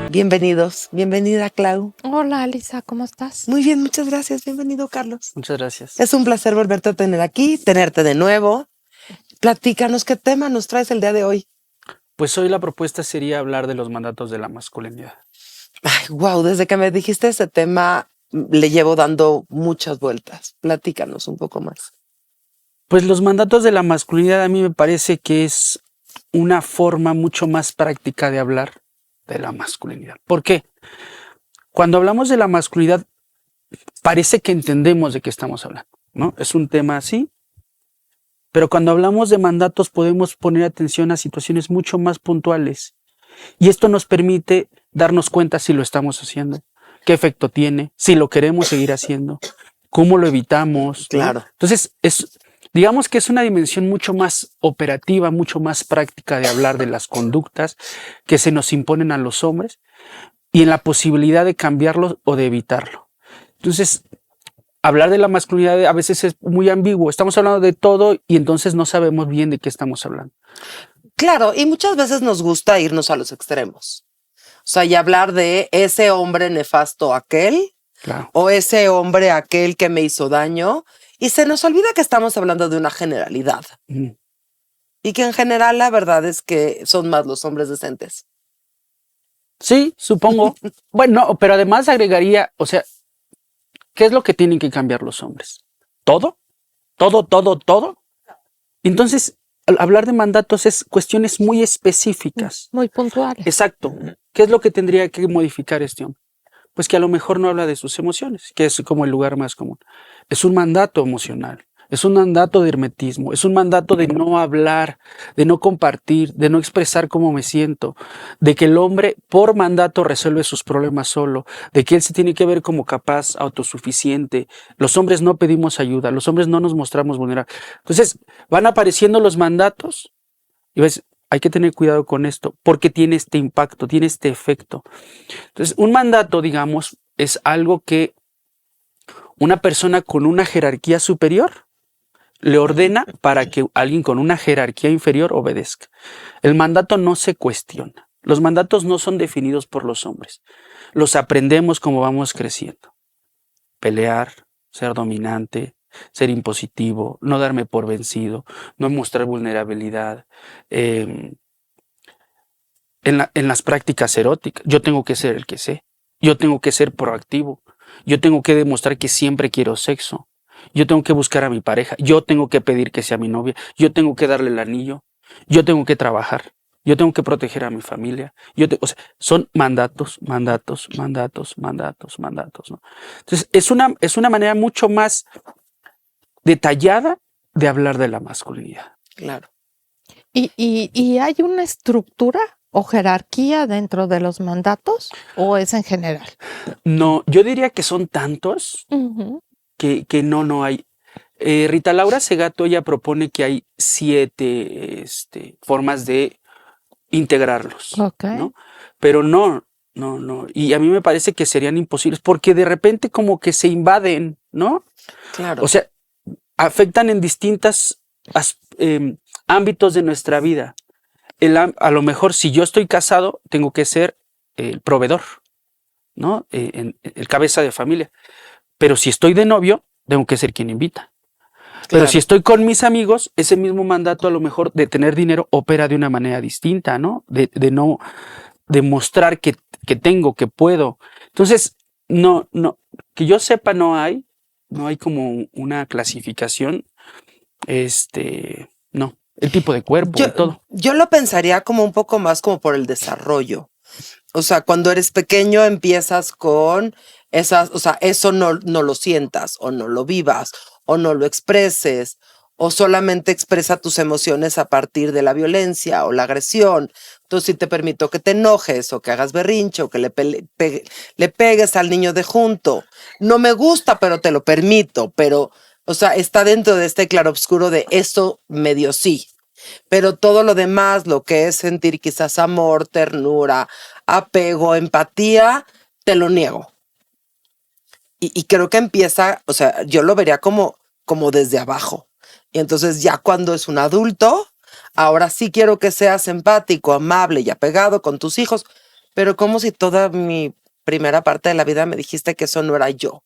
Bienvenidos, bienvenida Clau. Hola Alisa, ¿cómo estás? Muy bien, muchas gracias, bienvenido Carlos. Muchas gracias. Es un placer volverte a tener aquí, tenerte de nuevo. Platícanos qué tema nos traes el día de hoy. Pues hoy la propuesta sería hablar de los mandatos de la masculinidad. Ay, wow, desde que me dijiste ese tema le llevo dando muchas vueltas. Platícanos un poco más. Pues los mandatos de la masculinidad a mí me parece que es una forma mucho más práctica de hablar de la masculinidad. ¿Por qué? Cuando hablamos de la masculinidad parece que entendemos de qué estamos hablando, ¿no? Es un tema así, pero cuando hablamos de mandatos podemos poner atención a situaciones mucho más puntuales y esto nos permite darnos cuenta si lo estamos haciendo, qué efecto tiene, si lo queremos seguir haciendo, cómo lo evitamos, ¿no? Claro. Entonces, digamos que es una dimensión mucho más operativa, mucho más práctica de hablar de las conductas que se nos imponen a los hombres y en la posibilidad de cambiarlo o de evitarlo. Entonces, hablar de la masculinidad a veces es muy ambiguo. Estamos hablando de todo y entonces no sabemos bien de qué estamos hablando. Claro, y muchas veces nos gusta irnos a los extremos. O sea, y hablar de ese hombre nefasto aquel, Claro. o ese hombre aquel que me hizo daño, y se nos olvida que estamos hablando de una generalidad. Mm. Y que en general la verdad es que son más los hombres decentes. Sí, supongo. Bueno, pero además agregaría, o sea, ¿qué es lo que tienen que cambiar los hombres? ¿Todo? ¿Todo, todo, todo? Entonces, al hablar de mandatos es cuestiones muy específicas. Muy puntuales. Exacto. ¿Qué es lo que tendría que modificar este hombre? Pues que a lo mejor no habla de sus emociones, que es como el lugar más común. Es un mandato emocional, es un mandato de hermetismo, es un mandato de no hablar, de no compartir, de no expresar cómo me siento, de que el hombre por mandato resuelve sus problemas solo, de que él se tiene que ver como capaz, autosuficiente. Los hombres no pedimos ayuda, los hombres no nos mostramos vulnerables. Entonces van apareciendo los mandatos y ves, hay que tener cuidado con esto porque tiene este impacto, tiene este efecto. Entonces, un mandato, digamos, es algo que una persona con una jerarquía superior le ordena para que alguien con una jerarquía inferior obedezca. El mandato no se cuestiona. Los mandatos no son definidos por los hombres. Los aprendemos como vamos creciendo. Pelear, ser dominante, ser impositivo, no darme por vencido, no mostrar vulnerabilidad. En las prácticas eróticas, yo tengo que ser el que sé. Yo tengo que ser proactivo. Yo tengo que demostrar que siempre quiero sexo. Yo tengo que buscar a mi pareja. Yo tengo que pedir que sea mi novia. Yo tengo que darle el anillo. Yo tengo que trabajar. Yo tengo que proteger a mi familia. O sea, son mandatos, mandatos, mandatos, mandatos, mandatos, ¿no? Entonces, es una manera mucho más detallada de hablar de la masculinidad. Claro. ¿Y hay una estructura o jerarquía dentro de los mandatos o es en general? No, yo diría que son tantos que no hay. Rita Laura Segato, ella propone que hay 7 formas de integrarlos, Okay. ¿no? Pero no. Y a mí me parece que serían imposibles porque de repente como que se invaden, ¿no? Claro. O sea, afectan en distintos ámbitos de nuestra vida. A lo mejor si yo estoy casado, tengo que ser el proveedor, ¿no? El cabeza de familia. Pero si estoy de novio, tengo que ser quien invita. Pero si estoy con mis amigos, ese mismo mandato a lo mejor de tener dinero opera de una manera distinta, ¿no? De no demostrar que tengo, que puedo. Entonces, no, que yo sepa no hay como una clasificación, no, el tipo de cuerpo y todo. Yo lo pensaría como un poco más como por el desarrollo. O sea, cuando eres pequeño empiezas con esas, o sea, eso no lo sientas o no lo vivas o no lo expreses o solamente expresa tus emociones a partir de la violencia o la agresión. Entonces, si te permito que te enojes o que hagas berrinche o que le pegues al niño de junto, no me gusta, pero te lo permito, pero, o sea, está dentro de este claroscuro de eso medio sí. Pero todo lo demás, lo que es sentir quizás amor, ternura, apego, empatía, te lo niego. Y creo que empieza, o sea, yo lo vería como desde abajo. Y entonces ya cuando es un adulto, ahora sí quiero que seas empático, amable y apegado con tus hijos, pero como si toda mi primera parte de la vida me dijiste que eso no era yo.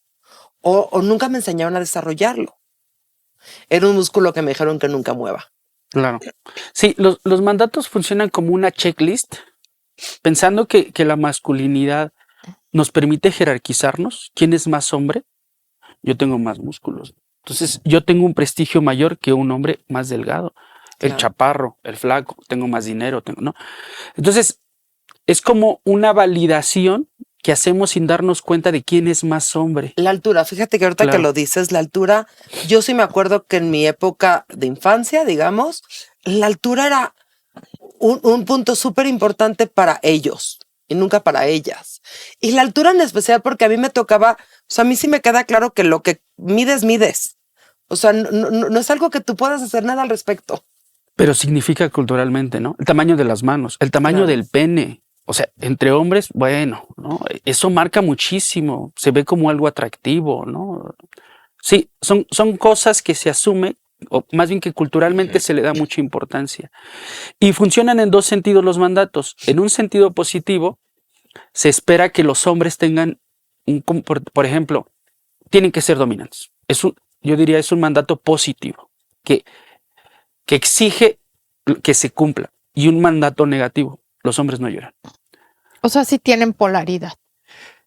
O nunca me enseñaron a desarrollarlo. Era un músculo que me dijeron que nunca mueva. Claro. Sí, los mandatos funcionan como una checklist, pensando que la masculinidad nos permite jerarquizarnos. ¿Quién es más hombre? Yo tengo más músculos. Entonces, yo tengo un prestigio mayor que un hombre más delgado. El Claro. chaparro, el flaco, tengo más dinero, ¿no? Entonces, es como una validación que hacemos sin darnos cuenta de quién es más hombre. La altura, fíjate que ahorita Claro. que lo dices, la altura, yo sí me acuerdo que en mi época de infancia, digamos, la altura era un punto súper importante para ellos y nunca para ellas. Y la altura en especial porque a mí me tocaba, o sea, a mí sí me queda claro que lo que mides, mides. O sea, no es algo que tú puedas hacer nada al respecto. Pero significa culturalmente, ¿no? El tamaño de las manos, el tamaño Claro. del pene. O sea, entre hombres, bueno, ¿no? Eso marca muchísimo. Se ve como algo atractivo, ¿no? Sí, son cosas que se asume, o más bien que culturalmente se le da mucha importancia. Y funcionan en dos sentidos los mandatos. En un sentido positivo, se espera que los hombres tengan, por ejemplo, tienen que ser dominantes. Yo diría es un mandato positivo, que exige que se cumpla. Y un mandato negativo, los hombres no lloran. O sea, sí tienen polaridad.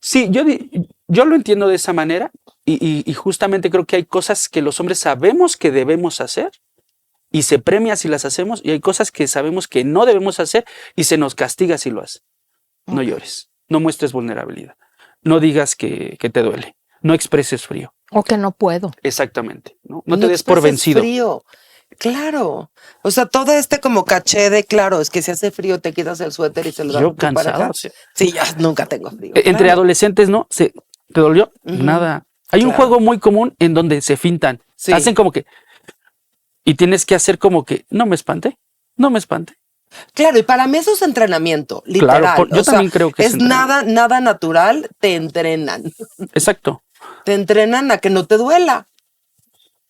Sí, yo lo entiendo de esa manera y justamente creo que hay cosas que los hombres sabemos que debemos hacer y se premia si las hacemos, y hay cosas que sabemos que no debemos hacer y se nos castiga si lo haces. No Ok. llores, no muestres vulnerabilidad, no digas que te duele, no expreses frío. O que no puedo. Exactamente, no te des por expreses vencido. Frío. Claro. O sea, todo este como caché de, claro, es que si hace frío te quitas el suéter y se lo das a Yo tu cansado. pareja. O sea, Sí, ya nunca tengo frío. entre claro. adolescentes, ¿no? ¿Te dolió? Ujú. Nada. Hay un Claro. juego muy común en donde se fintan. Sí. Hacen como que... Y tienes que hacer como que, no me espante, no me espante. Claro, y para mí eso es entrenamiento, literal. Claro, yo O sea, también creo que es es nada natural, te entrenan. Exacto. Te entrenan a que no te duela.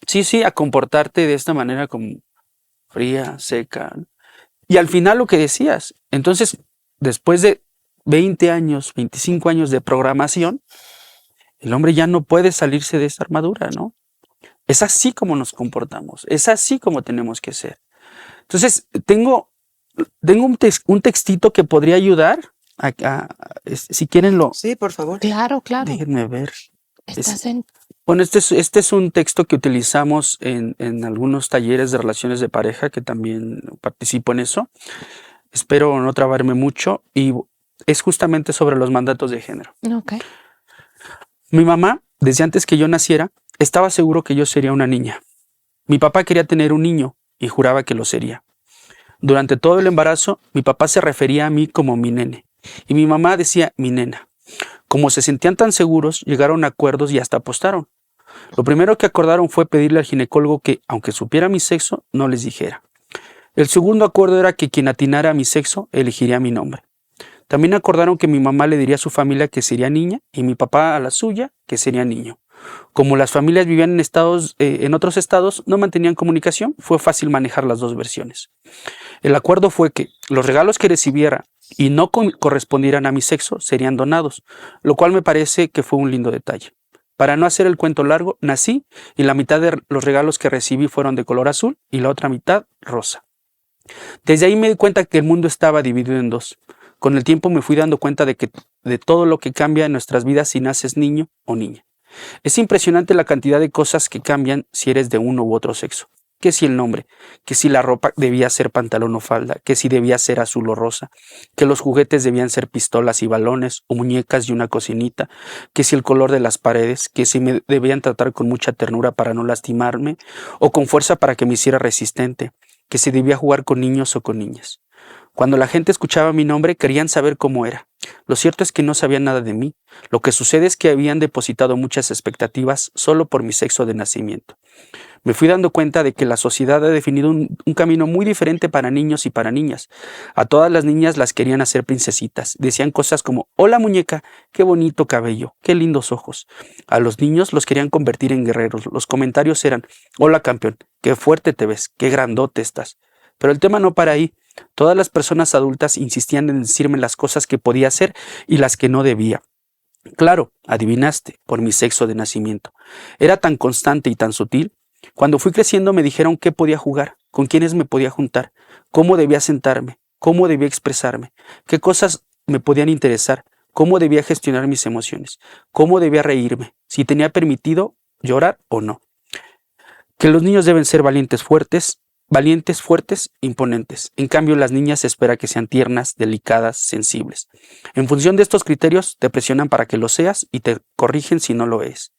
Sí, a comportarte de esta manera como fría, seca. Y al final lo que decías, entonces, después de 20 años, 25 años de programación, el hombre ya no puede salirse de esa armadura, ¿no? Es así como nos comportamos, es así como tenemos que ser. Entonces, tengo un textito que podría ayudar. Si quieren Sí, por favor. Claro, claro. déjenme ver. Estás en... Bueno, este es un texto que utilizamos en algunos talleres de relaciones de pareja, que también participo en eso. Espero no trabarme mucho, y es justamente sobre los mandatos de género. Ok. Mi mamá, desde antes que yo naciera, estaba seguro que yo sería una niña. Mi papá quería tener un niño y juraba que lo sería. Durante todo el embarazo, mi papá se refería a mí como mi nene y mi mamá decía mi nena. Como se sentían tan seguros, llegaron a acuerdos y hasta apostaron. Lo primero que acordaron fue pedirle al ginecólogo que, aunque supiera mi sexo, no les dijera. El segundo acuerdo era que quien atinara a mi sexo elegiría mi nombre. También acordaron que mi mamá le diría a su familia que sería niña y mi papá a la suya que sería niño. Como las familias vivían en otros estados, no mantenían comunicación, fue fácil manejar las dos versiones. El acuerdo fue que los regalos que recibiera y no correspondieran a mi sexo serían donados, lo cual me parece que fue un lindo detalle. Para no hacer el cuento largo, nací y la mitad de los regalos que recibí fueron de color azul y la otra mitad rosa. Desde ahí me di cuenta que el mundo estaba dividido en dos. Con el tiempo me fui dando cuenta de todo lo que cambia en nuestras vidas si naces niño o niña. Es impresionante la cantidad de cosas que cambian si eres de uno u otro sexo. Que si el nombre, que si la ropa debía ser pantalón o falda, que si debía ser azul o rosa, que los juguetes debían ser pistolas y balones o muñecas y una cocinita, que si el color de las paredes, que si me debían tratar con mucha ternura para no lastimarme o con fuerza para que me hiciera resistente, que si debía jugar con niños o con niñas. Cuando la gente escuchaba mi nombre querían saber cómo era. Lo cierto es que no sabían nada de mí. Lo que sucede es que habían depositado muchas expectativas solo por mi sexo de nacimiento. Me fui dando cuenta de que la sociedad ha definido un camino muy diferente para niños y para niñas. A todas las niñas las querían hacer princesitas. Decían cosas como, hola muñeca, qué bonito cabello, qué lindos ojos. A los niños los querían convertir en guerreros. Los comentarios eran, hola campeón, qué fuerte te ves, qué grandote estás. Pero el tema no para ahí. Todas las personas adultas insistían en decirme las cosas que podía hacer y las que no debía. Claro, adivinaste, por mi sexo de nacimiento. Era tan constante y tan sutil. Cuando fui creciendo me dijeron qué podía jugar, con quiénes me podía juntar, cómo debía sentarme, cómo debía expresarme, qué cosas me podían interesar, cómo debía gestionar mis emociones, cómo debía reírme, si tenía permitido llorar o no. Que los niños deben ser valientes, fuertes, imponentes. En cambio, las niñas se espera que sean tiernas, delicadas, sensibles. En función de estos criterios, te presionan para que lo seas y te corrigen si no lo es.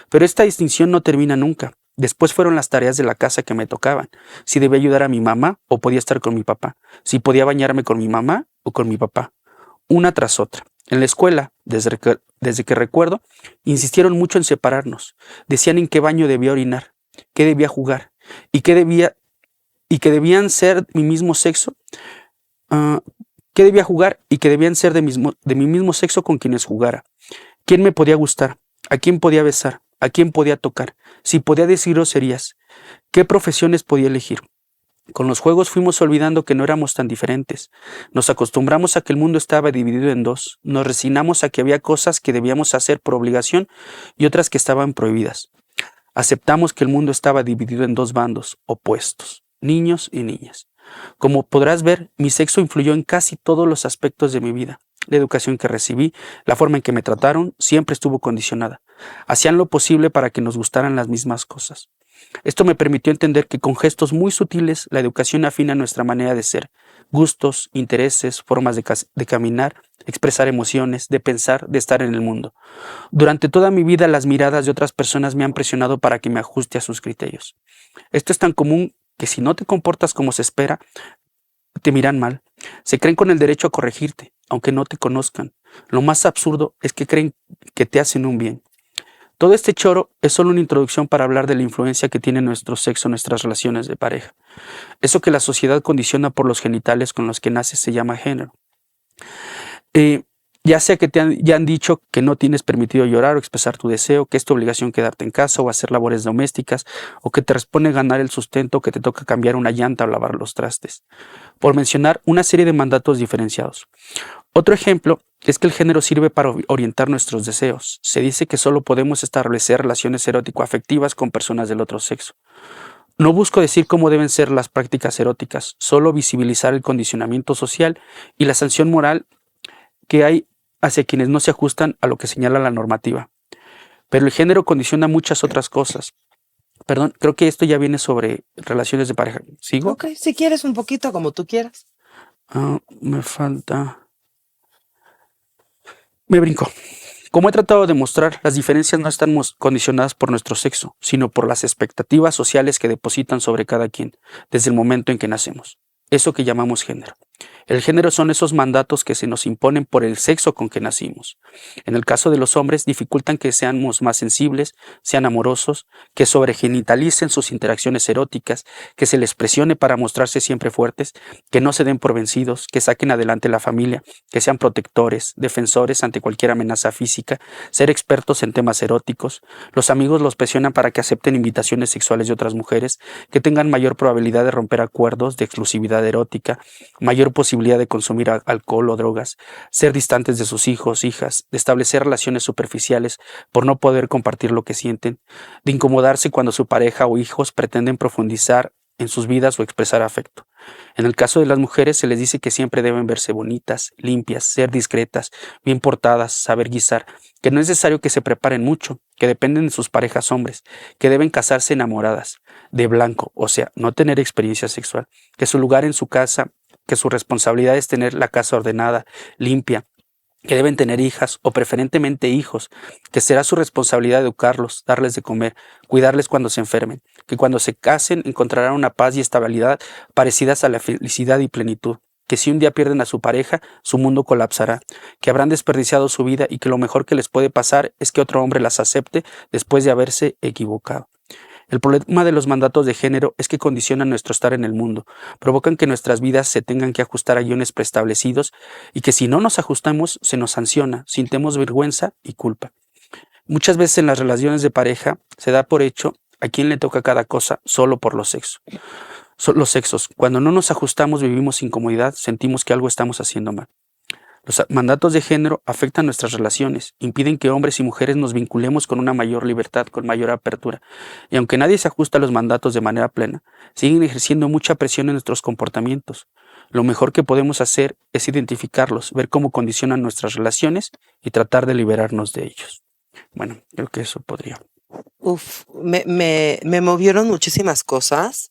Pero esta distinción no termina nunca. Después fueron las tareas de la casa que me tocaban. Si debía ayudar a mi mamá o podía estar con mi papá. Si podía bañarme con mi mamá o con mi papá. Una tras otra. En la escuela, desde que recuerdo, insistieron mucho en separarnos. Decían en qué baño debía orinar, qué debía jugar y que debían ser mi mismo sexo, qué debía jugar y que debían ser de mi mismo sexo con quienes jugara. ¿Quién me podía gustar? ¿A quién podía besar? ¿A quién podía tocar? Si podía decir groserías. ¿Qué profesiones podía elegir? Con los juegos fuimos olvidando que no éramos tan diferentes. Nos acostumbramos a que el mundo estaba dividido en dos. Nos resignamos a que había cosas que debíamos hacer por obligación y otras que estaban prohibidas. Aceptamos que el mundo estaba dividido en dos bandos opuestos, niños y niñas. Como podrás ver, mi sexo influyó en casi todos los aspectos de mi vida. La educación que recibí, la forma en que me trataron, siempre estuvo condicionada. Hacían lo posible para que nos gustaran las mismas cosas. Esto me permitió entender que con gestos muy sutiles la educación afina nuestra manera de ser, gustos, intereses, formas de caminar, expresar emociones, de pensar, de estar en el mundo. Durante toda mi vida las miradas de otras personas me han presionado para que me ajuste a sus criterios. Esto es tan común que si no te comportas como se espera, te miran mal. Se creen con el derecho a corregirte, aunque no te conozcan. Lo más absurdo es que creen que te hacen un bien. Todo este choro es solo una introducción para hablar de la influencia que tiene nuestro sexo en nuestras relaciones de pareja. Eso que la sociedad condiciona por los genitales con los que naces se llama género. Ya sea que ya han dicho que no tienes permitido llorar o expresar tu deseo, que es tu obligación quedarte en casa o hacer labores domésticas, o que te responde ganar el sustento, que te toca cambiar una llanta o lavar los trastes. Por mencionar una serie de mandatos diferenciados. Otro ejemplo es que el género sirve para orientar nuestros deseos. Se dice que solo podemos establecer relaciones erótico-afectivas con personas del otro sexo. No busco decir cómo deben ser las prácticas eróticas, solo visibilizar el condicionamiento social y la sanción moral que hay hacia quienes no se ajustan a lo que señala la normativa. Pero el género condiciona muchas otras cosas. Perdón, creo que esto ya viene sobre relaciones de pareja. ¿Sigo? Ok, si quieres un poquito, como tú quieras. Me falta... Me brinco. Como he tratado de mostrar, las diferencias no están condicionadas por nuestro sexo, sino por las expectativas sociales que depositan sobre cada quien, desde el momento en que nacemos. Eso que llamamos género. El género son esos mandatos que se nos imponen por el sexo con que nacimos. En el caso de los hombres, dificultan que seamos más sensibles, sean amorosos, que sobregenitalicen sus interacciones eróticas, que se les presione para mostrarse siempre fuertes, que no se den por vencidos, que saquen adelante la familia, que sean protectores, defensores ante cualquier amenaza física, ser expertos en temas eróticos. Los amigos los presionan para que acepten invitaciones sexuales de otras mujeres, que tengan mayor probabilidad de romper acuerdos de exclusividad erótica, mayor posibilidad de consumir alcohol o drogas, ser distantes de sus hijos, hijas, de establecer relaciones superficiales por no poder compartir lo que sienten, de incomodarse cuando su pareja o hijos pretenden profundizar en sus vidas o expresar afecto. En el caso de las mujeres se les dice que siempre deben verse bonitas, limpias, ser discretas, bien portadas, saber guisar, que no es necesario que se preparen mucho, que dependen de sus parejas hombres, que deben casarse enamoradas, de blanco, o sea, no tener experiencia sexual, que su lugar en su casa, que su responsabilidad es tener la casa ordenada, limpia, que deben tener hijas o preferentemente hijos, que será su responsabilidad educarlos, darles de comer, cuidarles cuando se enfermen, que cuando se casen encontrarán una paz y estabilidad parecidas a la felicidad y plenitud, que si un día pierden a su pareja, su mundo colapsará, que habrán desperdiciado su vida y que lo mejor que les puede pasar es que otro hombre las acepte después de haberse equivocado. El problema de los mandatos de género es que condicionan nuestro estar en el mundo, provocan que nuestras vidas se tengan que ajustar a guiones preestablecidos y que si no nos ajustamos se nos sanciona, sintemos vergüenza y culpa. Muchas veces en las relaciones de pareja se da por hecho a quién le toca cada cosa solo por lo sexo. Son los sexos. Cuando no nos ajustamos, vivimos incomodidad, sentimos que algo estamos haciendo mal. Los mandatos de género afectan nuestras relaciones, impiden que hombres y mujeres nos vinculemos con una mayor libertad, con mayor apertura. Y aunque nadie se ajusta a los mandatos de manera plena, siguen ejerciendo mucha presión en nuestros comportamientos. Lo mejor que podemos hacer es identificarlos, ver cómo condicionan nuestras relaciones y tratar de liberarnos de ellos. Bueno, creo que eso podría. Me movieron muchísimas cosas.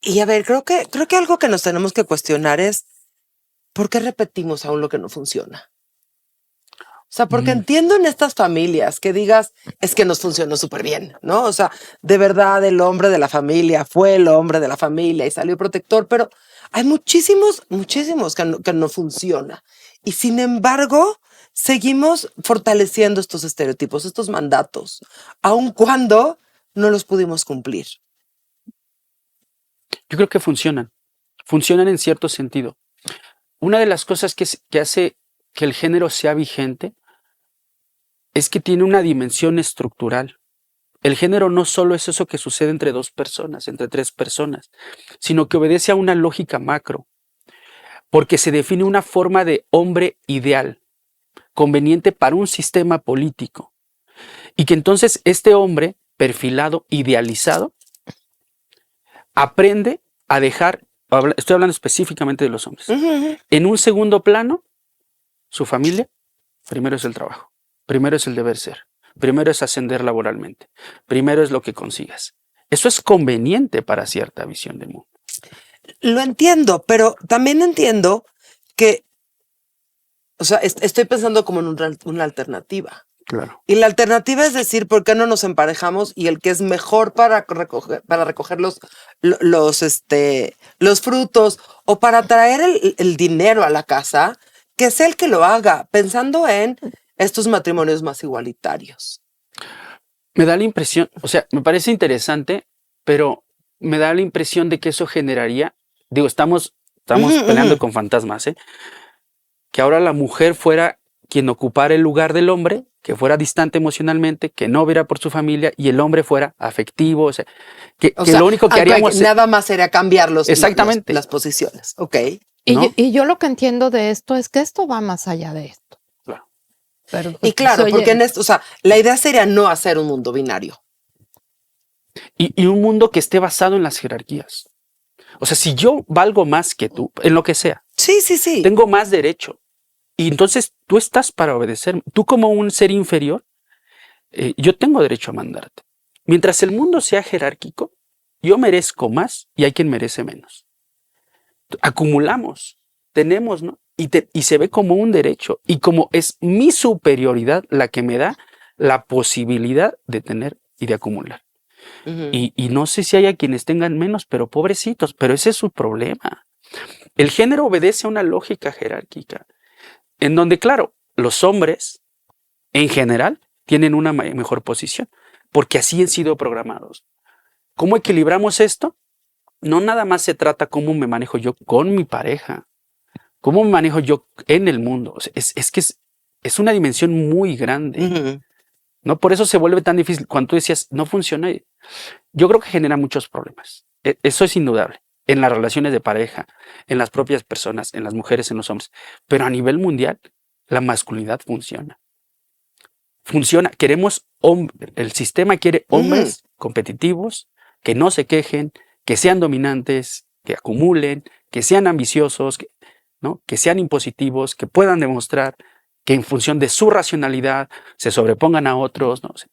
Y a ver, creo que algo que nos tenemos que cuestionar es ¿por qué repetimos aún lo que no funciona? O sea, porque entiendo en estas familias que digas, es que nos funcionó súper bien, ¿no? O sea, de verdad el hombre de la familia fue el hombre de la familia y salió protector, pero hay muchísimos que no funciona. Y sin embargo, seguimos fortaleciendo estos estereotipos, estos mandatos, aun cuando no los pudimos cumplir. Yo creo que funcionan en cierto sentido. Una de las cosas que hace que el género sea vigente es que tiene una dimensión estructural. El género no solo es eso que sucede entre dos personas, entre tres personas, sino que obedece a una lógica macro, porque se define una forma de hombre ideal, conveniente para un sistema político, y que entonces este hombre perfilado, idealizado, aprende a dejar, estoy hablando específicamente de los hombres, en un segundo plano, su familia, primero es el trabajo, primero es el deber ser, primero es ascender laboralmente, primero es lo que consigas. Eso es conveniente para cierta visión del mundo. Lo entiendo, pero también entiendo que, o sea, estoy pensando como en una alternativa. Claro. Y la alternativa es decir, ¿por qué no nos emparejamos? Y el que es mejor para recoger los frutos o para traer el dinero a la casa, que sea el que lo haga, pensando en estos matrimonios más igualitarios. Me da la impresión, o sea, me parece interesante, pero me da la impresión de que eso generaría, digo, estamos peleando con fantasmas, que ahora la mujer fuera quien ocupara el lugar del hombre, que fuera distante emocionalmente, que no viera por su familia y el hombre fuera afectivo, o sea, que lo único que haríamos... Nada más sería cambiar exactamente las posiciones, ok. ¿No? Y yo lo que entiendo de esto es que esto va más allá de esto. Claro. Pero, y claro, porque en esto, o sea, la idea sería no hacer un mundo binario. Y un mundo que esté basado en las jerarquías. O sea, si yo valgo más que tú, en lo que sea, sí. tengo más derecho. Y entonces tú estás para obedecerme. Tú como un ser inferior, yo tengo derecho a mandarte. Mientras el mundo sea jerárquico, yo merezco más y hay quien merece menos. Acumulamos, tenemos, ¿no? Y se ve como un derecho. Y como es mi superioridad la que me da la posibilidad de tener y de acumular. Y no sé si haya quienes tengan menos, pero pobrecitos, pero ese es su problema. El género obedece a una lógica jerárquica, en donde, claro, los hombres, en general, tienen una mejor posición, porque así han sido programados. ¿Cómo equilibramos esto? No nada más se trata cómo me manejo yo con mi pareja, cómo me manejo yo en el mundo. O sea, es que es una dimensión muy grande. ¿No? Por eso se vuelve tan difícil. Cuando tú decías, no funciona, yo creo que genera muchos problemas. Eso es indudable. En las relaciones de pareja, en las propias personas, en las mujeres, en los hombres. Pero a nivel mundial, la masculinidad funciona. Funciona. Queremos el sistema quiere hombres competitivos, que no se quejen, que sean dominantes, que acumulen, que sean ambiciosos, ¿no? Que sean impositivos, que puedan demostrar, que en función de su racionalidad se sobrepongan a otros, ¿no? O sea,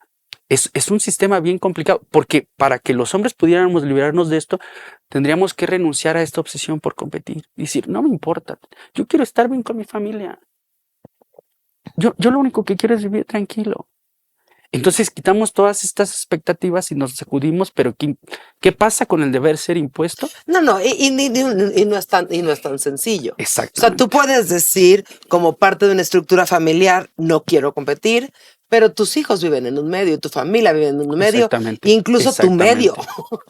es un sistema bien complicado, porque para que los hombres pudiéramos liberarnos de esto, tendríamos que renunciar a esta obsesión por competir. Y decir, no me importa, yo quiero estar bien con mi familia. Yo lo único que quiero es vivir tranquilo. Entonces quitamos todas estas expectativas y nos sacudimos, pero ¿qué pasa con el deber ser impuesto? No, y no es tan sencillo. Exacto. O sea, tú puedes decir, como parte de una estructura familiar, no quiero competir, pero tus hijos viven en un medio, tu familia vive en un medio, incluso tu medio.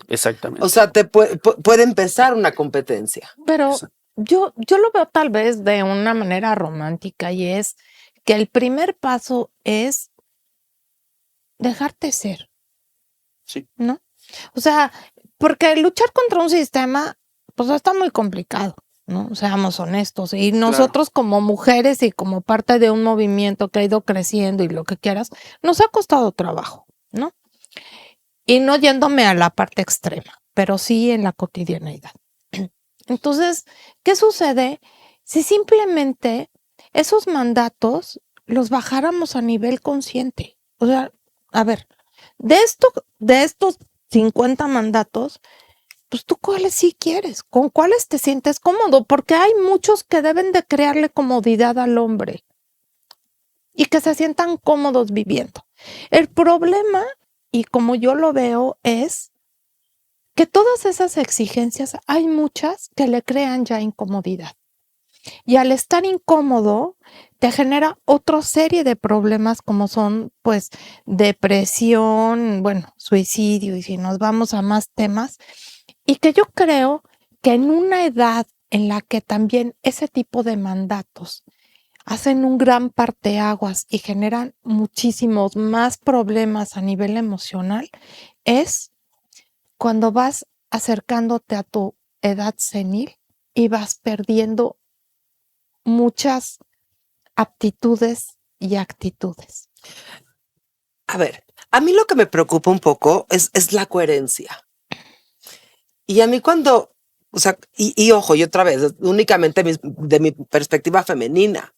Exactamente. O sea, te puede empezar una competencia. Pero yo lo veo tal vez de una manera romántica, y es que el primer paso es dejarte ser. Sí. ¿No? O sea, porque luchar contra un sistema, pues está muy complicado, ¿no? Seamos honestos. Y nosotros como mujeres y como parte de un movimiento que ha ido creciendo y lo que quieras, nos ha costado trabajo, ¿no? Y no yéndome a la parte extrema, pero sí en la cotidianeidad. Entonces, ¿qué sucede si simplemente esos mandatos los bajáramos a nivel consciente? O sea, a ver, de estos 50 mandatos, pues tú cuáles sí quieres, con cuáles te sientes cómodo, porque hay muchos que deben de crearle comodidad al hombre y que se sientan cómodos viviendo. El problema, y como yo lo veo, es que todas esas exigencias, hay muchas que le crean ya incomodidad. Y al estar incómodo, te genera otra serie de problemas como son, pues, depresión, bueno, suicidio, y si nos vamos a más temas, y que yo creo que en una edad en la que también ese tipo de mandatos hacen un gran parteaguas y generan muchísimos más problemas a nivel emocional, es cuando vas acercándote a tu edad senil y vas perdiendo muchas aptitudes y actitudes. A ver, a mí lo que me preocupa un poco es la coherencia. Y a mí cuando, o sea, y ojo, y otra vez, únicamente de mi perspectiva femenina.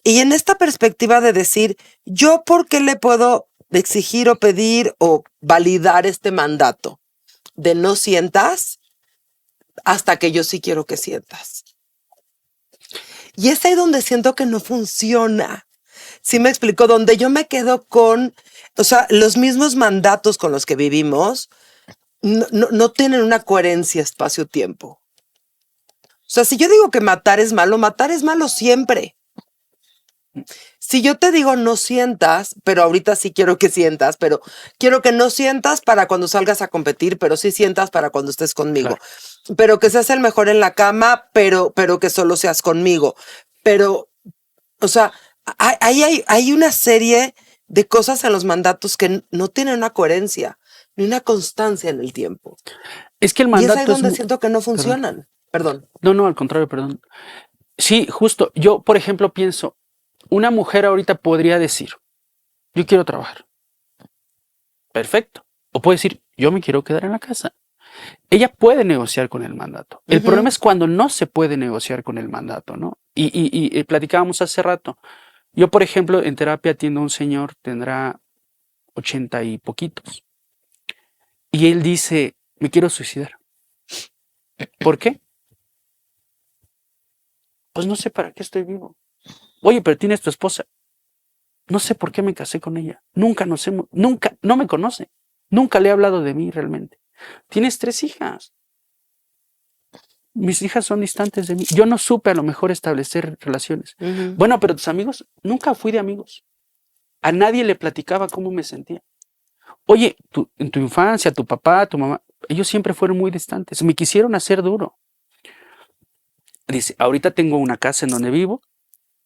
Y en esta perspectiva de decir, ¿yo por qué le puedo exigir o pedir o validar este mandato de no sientas hasta que yo sí quiero que sientas? Y es ahí donde siento que no funciona. Sí me explico, donde yo me quedo con, o sea, los mismos mandatos con los que vivimos no tienen una coherencia espacio-tiempo. O sea, si yo digo que matar es malo siempre. Si yo te digo no sientas, pero ahorita sí quiero que sientas, pero quiero que no sientas para cuando salgas a competir, pero sí sientas para cuando estés conmigo. Claro. Pero que seas el mejor en la cama, pero que solo seas conmigo. Pero, o sea, hay una serie de cosas en los mandatos que no tienen una coherencia, ni una constancia en el tiempo. Es que el mandato y es ahí donde siento que no funcionan. Perdón. No, al contrario, perdón. Sí, justo. Yo, por ejemplo, pienso, una mujer ahorita podría decir, yo quiero trabajar. Perfecto. O puede decir, yo me quiero quedar en la casa. Ella puede negociar con el mandato. El problema es cuando no se puede negociar con el mandato, ¿no? Y platicábamos hace rato. Yo, por ejemplo, en terapia atiendo a un señor, tendrá 80 y poquitos. Y él dice, me quiero suicidar. ¿Por qué? Pues no sé para qué estoy vivo. Oye, pero tienes tu esposa. No sé por qué me casé con ella. Nunca no me conoce. Nunca le he hablado de mí realmente. Tienes 3 hijas. Mis hijas son distantes de mí. Yo no supe a lo mejor establecer relaciones. Bueno, pero tus amigos, nunca fui de amigos. A nadie le platicaba cómo me sentía. Oye, en tu infancia, tu papá, tu mamá, ellos siempre fueron muy distantes. Me quisieron hacer duro. Dice, ahorita tengo una casa en donde vivo.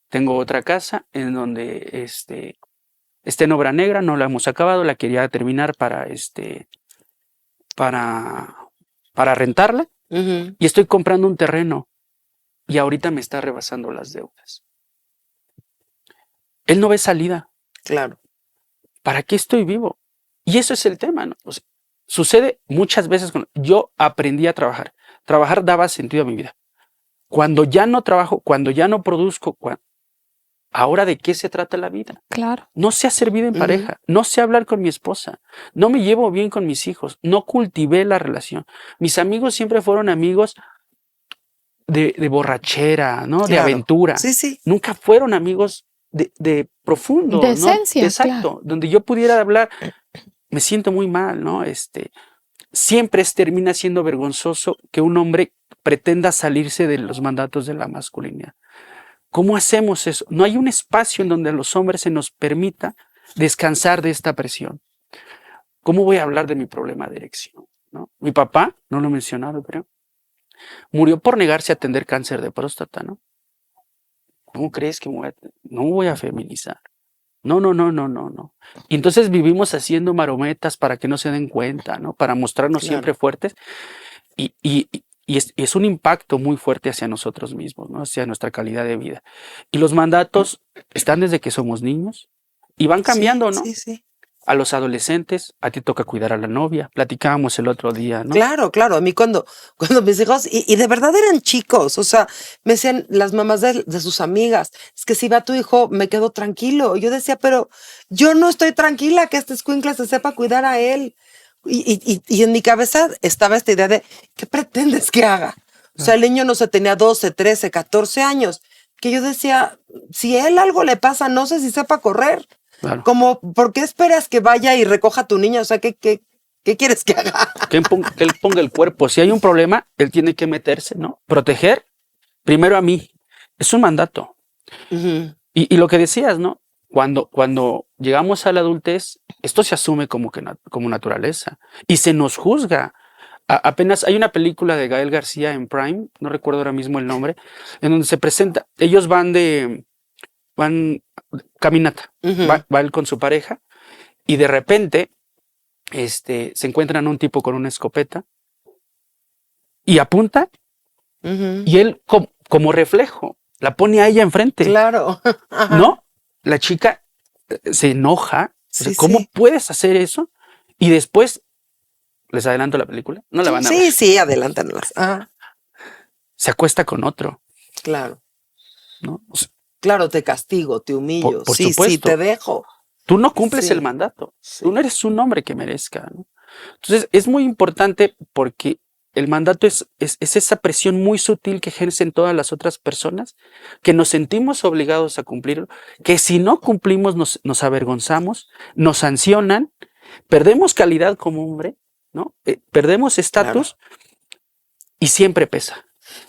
Tengo otra casa en donde está en obra negra, no la hemos acabado, la quería terminar para rentarla. Y estoy comprando un terreno y ahorita me está rebasando las deudas. Él no ve salida. Claro. ¿Para qué estoy vivo? Y eso es el tema, ¿no? O sea, sucede muchas veces. Yo aprendí a trabajar. Trabajar daba sentido a mi vida. Cuando ya no trabajo, cuando ya no produzco, ¿ahora de qué se trata la vida? Claro. No sé hacer vida en pareja, no sé hablar con mi esposa, no me llevo bien con mis hijos, no cultivé la relación. Mis amigos siempre fueron amigos de borrachera, ¿no? Claro. De aventura. Sí, sí. Nunca fueron amigos de profundo, de ¿no? esencia. Exacto, claro. Donde yo pudiera hablar, me siento muy mal, ¿no? Siempre termina siendo vergonzoso que un hombre pretenda salirse de los mandatos de la masculinidad. ¿Cómo hacemos eso? No hay un espacio en donde a los hombres se nos permita descansar de esta presión. ¿Cómo voy a hablar de mi problema de erección? ¿No? Mi papá, no lo he mencionado, creo, murió por negarse a atender cáncer de próstata, ¿no? ¿Cómo crees que no voy a feminizar? No, no, no, no, no, no. Y entonces vivimos haciendo marometas para que no se den cuenta, ¿no? Para mostrarnos Claro. siempre fuertes. Y es un impacto muy fuerte hacia nosotros mismos, ¿no? Hacia nuestra calidad de vida. Y los mandatos están desde que somos niños y van cambiando, ¿no? Sí, sí. A los adolescentes, a ti toca cuidar a la novia. Platicábamos el otro día, ¿no? Claro, claro. A mí cuando mis hijos, y de verdad eran chicos, o sea, me decían las mamás de sus amigas, es que si va tu hijo, me quedo tranquilo. Yo decía, pero yo no estoy tranquila que este escuincla se sepa cuidar a él. Y en mi cabeza estaba esta idea de, ¿qué pretendes que haga? O sea, el niño no se tenía 12, 13, 14 años, que yo decía, si a él algo le pasa, no sé si sepa correr. Claro. Como, ¿por qué esperas que vaya y recoja a tu niña? O sea, ¿qué quieres que haga? Que él ponga el cuerpo. Si hay un problema, él tiene que meterse, ¿no? Proteger primero a mí. Es un mandato. Ujú. Y lo que decías, ¿no? Cuando llegamos a la adultez, esto se asume como naturaleza y se nos juzga. Apenas hay una película de Gael García en Prime, no recuerdo ahora mismo el nombre, en donde se presenta, ellos van caminata, Ujú. va él con su pareja y de repente se encuentran a un tipo con una escopeta y apunta Ujú. y él como reflejo la pone a ella enfrente. Claro. Ajá. ¿No? La chica se enoja. O sea, Sí, ¿cómo sí. puedes hacer eso? Y después, les adelanto la película, no la van a Sí, ver. sí, adelántanos. Ah, Se acuesta con otro, claro. ¿no? O sea, Claro, te castigo, te humillo. por Sí, sí, supuesto. te dejo. tú no cumples Sí, el mandato. sí. Tú no eres un hombre que merezca, ¿no? Entonces, es muy importante porque el mandato es esa presión muy sutil que ejercen todas las otras personas, que nos sentimos obligados a cumplir, que si no cumplimos nos avergonzamos, nos sancionan, perdemos calidad como hombre, ¿no? Perdemos estatus y siempre pesa.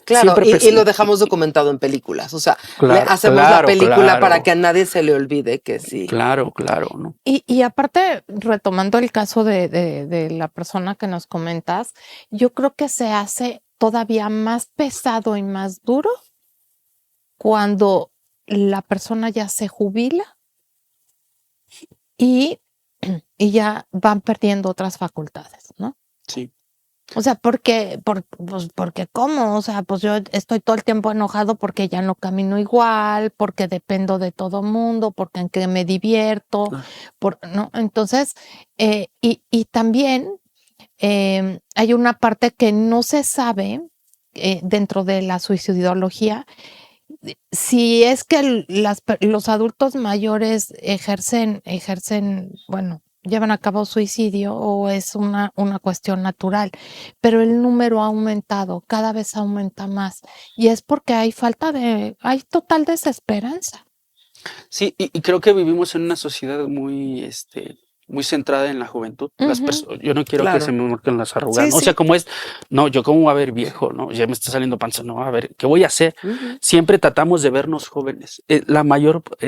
Claro, Siempre y pesa. lo dejamos documentado en películas. O sea, Claro, hacemos la claro, película claro. para que a nadie se le olvide que sí. Claro, ¿no? Y aparte, retomando el caso de la persona que nos comentas, yo creo que se hace todavía más pesado y más duro cuando la persona ya se jubila y, y ya van perdiendo otras facultades, ¿no? Sí. O sea, pues porque ¿cómo? O sea, pues yo estoy todo el tiempo enojado porque ya no camino igual, porque dependo de todo mundo, porque en que me divierto, ¿no? Entonces, y también hay una parte que no se sabe dentro de la suicidología, si es que los adultos mayores ejercen, bueno, llevan a cabo suicidio o es una cuestión natural, pero el número ha aumentado, cada vez aumenta más y es porque hay hay total desesperanza. Sí, y creo que vivimos en una sociedad muy, muy centrada en la juventud. Yo no quiero que Claro. se me marquen las arrugas, Sí, ¿no? O sí. sea, como es, no, yo cómo voy a ver viejo, ¿no? Ya me está saliendo panza, no, a ver, ¿qué voy a hacer? Ujú. Siempre tratamos de vernos jóvenes. La mayor... Porque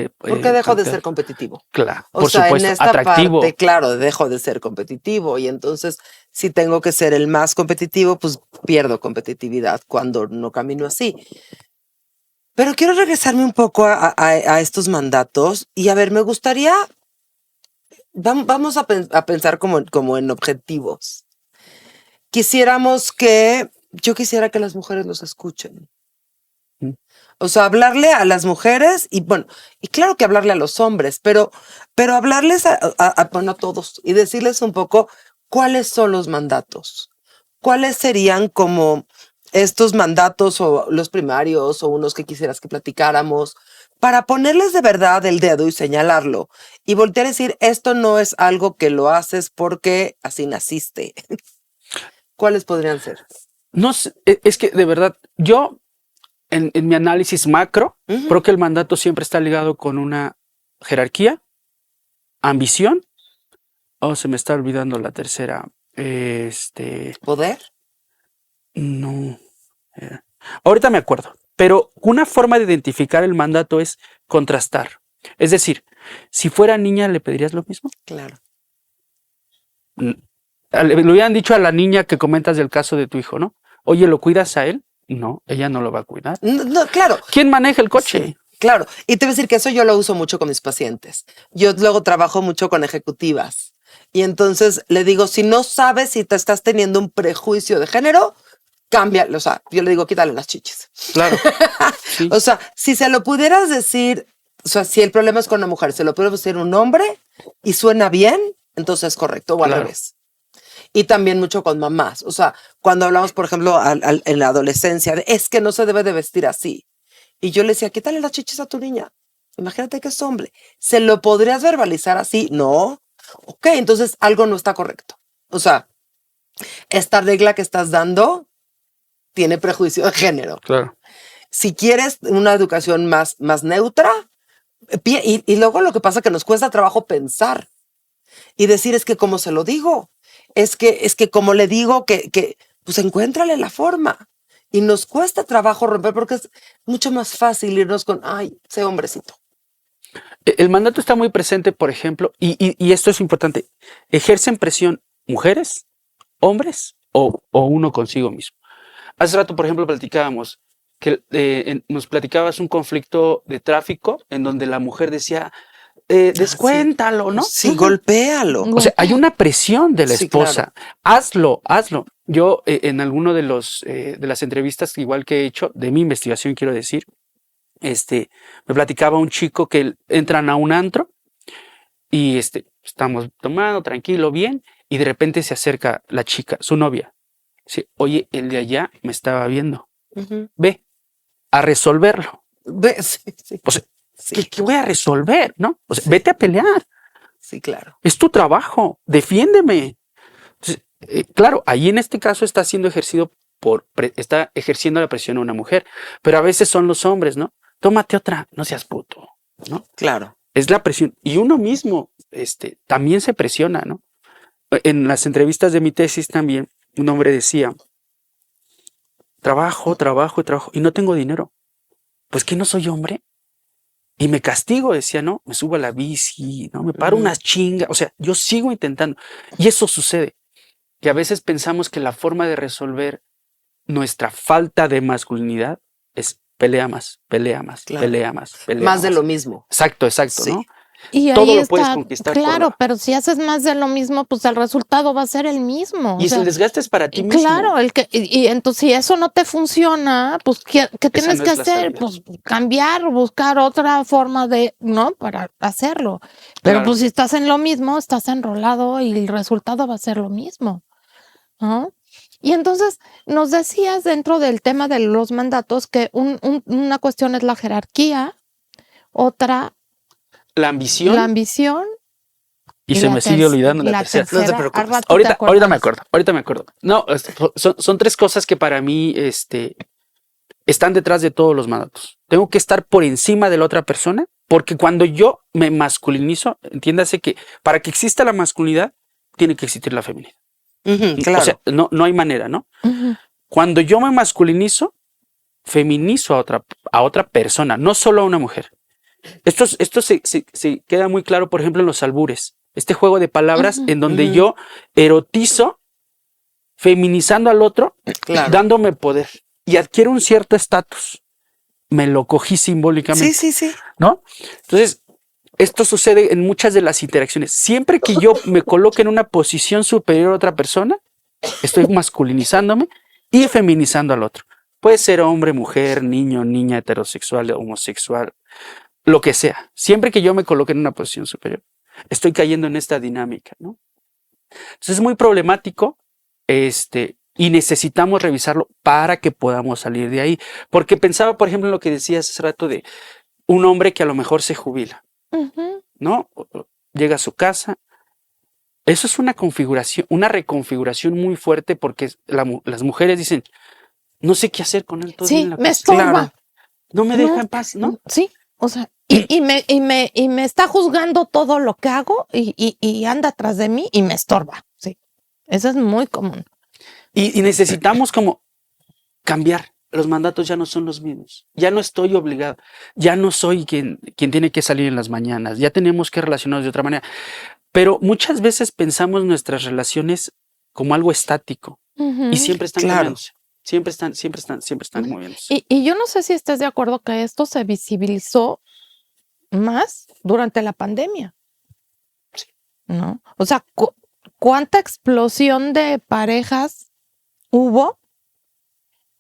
dejo de cantidad- ser competitivo. Claro, O por sea, supuesto, en esta atractivo. parte, claro, dejo de ser competitivo y entonces si tengo que ser el más competitivo, pues pierdo competitividad cuando no camino así. Pero quiero regresarme un poco a estos mandatos y a ver, me gustaría, vamos a pensar como en objetivos. Yo quisiera que las mujeres los escuchen. Mm. O sea, hablarle a las mujeres y bueno, y claro que hablarle a los hombres, pero hablarles bueno, a todos y decirles un poco cuáles son los mandatos. ¿Cuáles serían como estos mandatos o los primarios o unos que quisieras que platicáramos para ponerles de verdad el dedo y señalarlo y voltear a decir, esto no es algo que lo haces porque así naciste? ¿Cuáles podrían ser? No sé, es que de verdad, yo en mi análisis macro, Ujú. creo que el mandato siempre está ligado con una jerarquía, ambición, se me está olvidando la tercera. ¿Poder? No. eh, Ahorita me acuerdo, pero una forma de identificar el mandato es contrastar. Es decir, si fuera niña, ¿le pedirías lo mismo? Claro. Le hubieran dicho a la niña que comentas del caso de tu hijo, ¿no? Oye, ¿lo cuidas a él? No, ella no lo va a cuidar. No, claro. ¿Quién maneja el coche? Claro, y te voy a decir que eso yo lo uso mucho con mis pacientes. Yo luego trabajo mucho con ejecutivas y entonces le digo, si no sabes si te estás teniendo un prejuicio de género, cámbialo. O sea, yo le digo, quítale las chichis. Claro. Sí. O sea, si se lo pudieras decir, o sea, si el problema es con una mujer, se lo pudieras decir un hombre y suena bien, entonces es correcto, o al Claro. revés. Y también mucho con mamás. O sea, cuando hablamos, por ejemplo, en la adolescencia, de, es que no se debe de vestir así. Y yo le decía, quítale las chichis a tu niña. Imagínate que es hombre. ¿Se lo podrías verbalizar así? No. Ok, entonces algo no está correcto. O sea, esta regla que estás dando tiene prejuicio de género. Claro. Si quieres una educación más neutra, y luego lo que pasa es que nos cuesta trabajo pensar y decir, es que como se lo digo, es que como le digo que pues encuéntrale la forma. Y nos cuesta trabajo romper porque es mucho más fácil irnos con, ay, sé hombrecito. El mandato está muy presente, por ejemplo, y esto es importante. ¿Ejercen presión mujeres, hombres o uno consigo mismo? Hace rato, por ejemplo, platicábamos que nos platicabas un conflicto de tráfico en donde la mujer decía, descuéntalo, ¿no? Sí, golpéalo. O sea, hay una presión de la Sí, esposa. Hazlo. Yo en alguno de las entrevistas, igual que he hecho, de mi investigación, quiero decir, me platicaba un chico que entran a un antro y estamos tomando tranquilo, bien, y de repente se acerca la chica, su novia. Dice, oye, el de allá me estaba viendo. Ujú. Ve a resolverlo. Ve, sí, O sea, sí, ¿qué voy a resolver? ¿No? O sea, vete a pelear. sí, claro. Es tu trabajo. Defiéndeme. Entonces, claro, ahí en este caso está siendo ejercido está ejerciendo la presión a una mujer, pero a veces son los hombres, ¿no? Tómate otra, no seas puto, ¿no? Claro. Es la presión. Y uno mismo, también se presiona, ¿no? En las entrevistas de mi tesis también, un hombre decía, trabajo, y no tengo dinero. Pues que no soy hombre. Y me castigo, decía, ¿no? Me subo a la bici, ¿no? Me paro unas chingas. O sea, yo sigo intentando. Y eso sucede. Que a veces pensamos que la forma de resolver nuestra falta de masculinidad es pelea más, pelea más, Claro. pelea más, pelea Más de lo mismo. Exacto, Sí. ¿no? Y Todo ahí lo puedes está, conquistar por claro, la- pero si haces más de lo mismo, pues el resultado va a ser el mismo. Y o sea, el desgaste es para ti mismo. claro, y entonces si eso no te funciona, pues ¿qué tienes no que es la hacer? salida. Pues cambiar, buscar otra forma ¿no? Para hacerlo. Pero Claro. pues si estás en lo mismo, estás enrolado y el resultado va a ser lo mismo, ¿no? Y entonces nos decías dentro del tema de los mandatos que una cuestión es la jerarquía, otra La ambición. la ambición. Y se me sigue olvidando la tercera. No te preocupes. al rato te Ahorita me acuerdas. ahorita me acuerdo. No, son tres cosas que para mí están detrás de todos los mandatos. Tengo que estar por encima de la otra persona, porque cuando yo me masculinizo, entiéndase que para que exista la masculinidad, tiene que existir la feminidad. Ujú, claro. O sea, no hay manera, ¿no? Ujú. Cuando yo me masculinizo, feminizo a otra persona, no solo a una mujer. Esto se queda muy claro, por ejemplo, en los albures. Este juego de palabras Ujú. en donde Ujú. yo erotizo, feminizando al otro, Claro. dándome poder. Y adquiero un cierto estatus. Me lo cogí simbólicamente, Sí. ¿no? Entonces, esto sucede en muchas de las interacciones. Siempre que yo me coloque en una posición superior a otra persona, estoy masculinizándome y feminizando al otro. Puede ser hombre, mujer, niño, niña, heterosexual, homosexual, lo que sea. Siempre que yo me coloque en una posición superior, estoy cayendo en esta dinámica, ¿no? Entonces es muy problemático, y necesitamos revisarlo para que podamos salir de ahí. Porque pensaba, por ejemplo, en lo que decías hace rato de un hombre que a lo mejor se jubila, Ujú. ¿no? Llega a su casa. Eso es una reconfiguración muy fuerte porque las mujeres dicen, no sé qué hacer con él todo el día Sí, en la me casa. estorba. Claro. No me No, deja en paz, ¿no? Sí, o sea, y me está juzgando todo lo que hago y anda atrás de mí y me estorba. Sí, eso es muy común. Y necesitamos como cambiar. Los mandatos ya no son los mismos. Ya no estoy obligado. Ya no soy quien tiene que salir en las mañanas. Ya tenemos que relacionarnos de otra manera. Pero muchas veces pensamos nuestras relaciones como algo estático Ujú. y siempre están Claro. cambiándose. Siempre están moviéndose. Y yo no sé si estás de acuerdo que esto se visibilizó más durante la pandemia, Sí. ¿no? O sea, ¿cuánta explosión de parejas hubo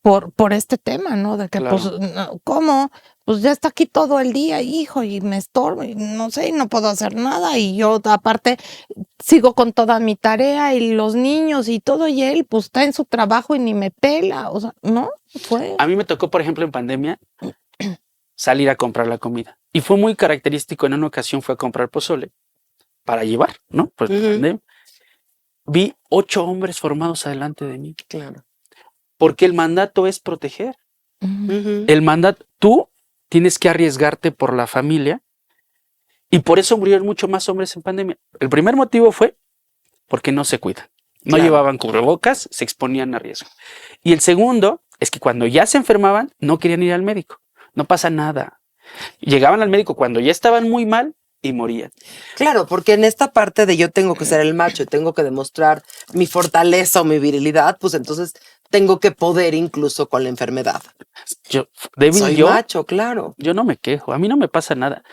por este tema, ¿no? De que, Claro. pues, ¿cómo? Pues ya está aquí todo el día, hijo, y me estorba, y no sé, y no puedo hacer nada, y yo aparte sigo con toda mi tarea y los niños y todo, y él pues está en su trabajo y ni me pela, o sea, ¿no? Fue... A mí me tocó, por ejemplo, en pandemia, salir a comprar la comida. Y fue muy característico, en una ocasión fue a comprar pozole para llevar, ¿no? Pues pandemia. Vi 8 hombres formados adelante de mí. Claro. Porque el mandato es proteger. Ujú. El mandato, tú tienes que arriesgarte por la familia y por eso murieron mucho más hombres en pandemia. El primer motivo fue porque no se cuidan. No Claro. llevaban cubrebocas, se exponían a riesgo. Y el segundo es que cuando ya se enfermaban, no querían ir al médico. No pasa nada. Llegaban al médico cuando ya estaban muy mal y morían. Claro, porque en esta parte de yo tengo que ser el macho y tengo que demostrar mi fortaleza o mi virilidad, pues entonces tengo que poder incluso con la enfermedad. Yo, débil Soy yo, macho, claro. yo no me quejo. A mí no me pasa nada.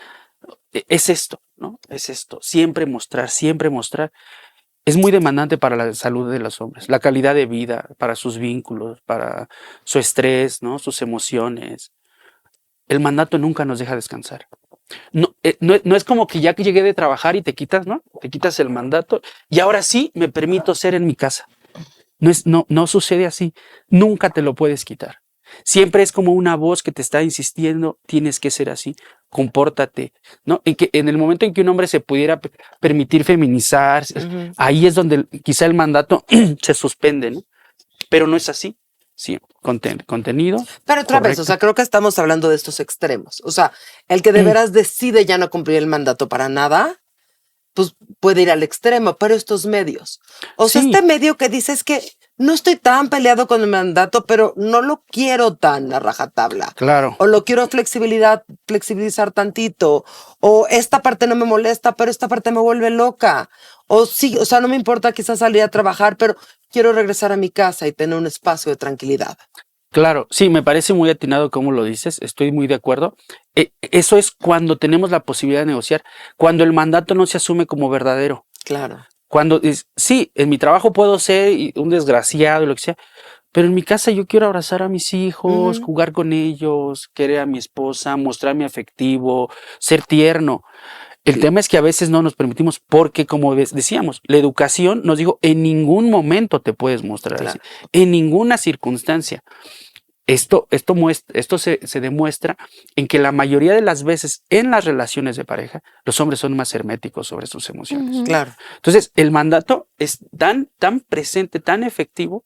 Es esto, ¿no? Es esto. Siempre mostrar, siempre mostrar. Es muy demandante para la salud de los hombres, la calidad de vida, para sus vínculos, para su estrés, ¿no? Sus emociones. El mandato nunca nos deja descansar. No es como que ya que llegué de trabajar y te quitas, ¿no? Te quitas el mandato y ahora sí me permito ser en mi casa. No sucede así. Nunca te lo puedes quitar. Siempre es como una voz que te está insistiendo, tienes que ser así, compórtate, ¿no? En el momento en que un hombre se pudiera permitir feminizar, ahí es donde quizá el mandato se suspende, ¿no? Pero no es así. Sí, contenido. Pero otra vez, o sea, creo que estamos hablando de estos extremos. O sea, el que de veras decide ya no cumplir el mandato para nada, pues puede ir al extremo, pero estos medios. O sea, Sí. este medio que dices que no estoy tan peleado con el mandato, pero no lo quiero tan a rajatabla. Claro. O lo quiero flexibilizar tantito. O esta parte no me molesta, pero esta parte me vuelve loca. O sí, o sea, no me importa quizás salir a trabajar, pero quiero regresar a mi casa y tener un espacio de tranquilidad. Claro, sí, me parece muy atinado como lo dices, estoy muy de acuerdo. Eso es cuando tenemos la posibilidad de negociar, cuando el mandato no se asume como verdadero. Claro. Cuando sí, en mi trabajo puedo ser un desgraciado, lo que sea, pero en mi casa yo quiero abrazar a mis hijos, jugar con ellos, querer a mi esposa, mostrarme afectivo, ser tierno. El tema es que a veces no nos permitimos porque, como decíamos, la educación nos dijo, en ningún momento te puedes mostrar Claro. así, en ninguna circunstancia. Esto se demuestra en que la mayoría de las veces en las relaciones de pareja, los hombres son más herméticos sobre sus emociones. Ujú. Claro. Entonces, el mandato es tan presente, tan efectivo,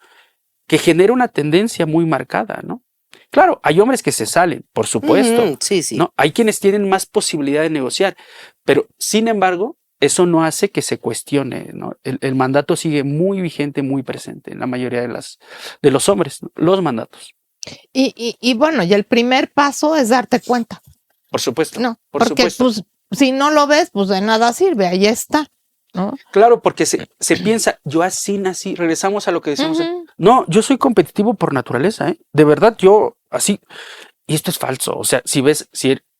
que genera una tendencia muy marcada, ¿no? Claro, hay hombres que se salen, por supuesto. Sí, sí. ¿No? Hay quienes tienen más posibilidad de negociar, pero sin embargo, eso no hace que se cuestione, ¿no? El mandato sigue muy vigente, muy presente en la mayoría de los hombres, ¿no? Los mandatos. Y bueno, y el primer paso es darte cuenta, Por supuesto. ¿no? Por Porque supuesto. pues si no lo ves, pues de nada sirve, ahí está, ¿no? Claro, porque se piensa, yo así nací, regresamos a lo que decíamos. Ujú. No, yo soy competitivo por naturaleza, ¿eh? De verdad, yo así, y esto es falso. O sea, si